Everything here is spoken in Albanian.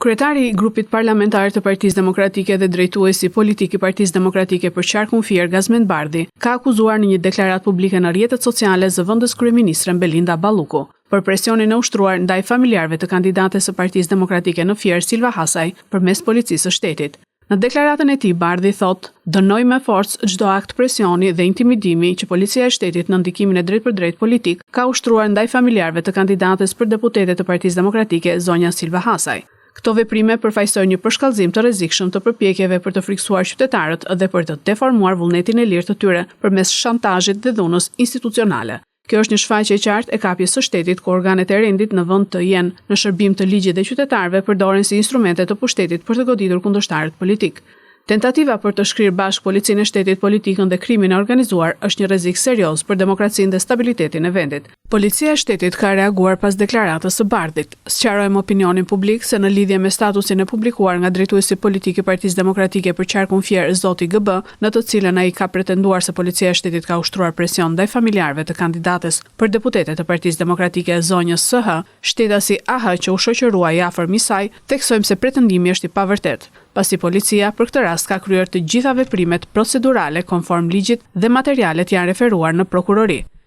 Kryetari i grupit parlamentar të Partisë Demokratike dhe drejtuesi politik i Partisë Demokratike për qarkun Fier Gazmend Bardhi ka akuzuar në një deklaratë publike në rrjetet sociale zëvendës kryeministren Belinda Balluku për presionin e ushtruar ndaj familjarëve të kandidates së Partisë Demokratike në Fier Silva Hasaj përmes policisë së shtetit. Në deklaratën e tij Bardhi thotë: "Dënoj me forcë çdo akt presioni dhe intimidimi që policia e shtetit në ndikimin e drejtpërdrejt politik ka ushtruar ndaj familjarëve të kandidates për deputete të Partisë Demokratike zonja Silva Hasaj." Këto veprime përfaqësojnë një përshkallëzim të rrezikshëm të përpjekjeve për të friksuar qytetarët dhe për të deformuar vullnetin e lirë të tyre përmes shantazhit dhe dhunës institucionale. Kjo është një shfaqje e qartë e kapjes së shtetit ku organet e rendit në vend të jenë në shërbim të ligjit dhe qytetarëve përdoren si instrumente të pushtetit për të goditur kundërshtarët politik. Tentativa për të shkrirë bashkë policinë e shtetit, politikën dhe krimin e organizuar është një rrezik serioz për demokracinë dhe stabilitetin e vendit. Policia e shtetit ka reaguar pas deklaratës së Bardhit. Sqarojmë opinionin publik se në lidhje me statusin e publikuar nga drejtuesi politik i Partisë Demokratike për qarkun Fier zoti GB, në të cilën ai ka pretenduar se policia e shtetit ka ushtruar presion ndaj familjarëve të kandidates për deputete të Partisë Demokratike zonjës SH, shtetasi AH që u shoqëruai afër saj, theksojmë se pretendimi është i pavërtet, pasi policia për këtë rast ka kryer të gjitha veprimet procedurale konform ligjit dhe materialet janë referuar në prokurori.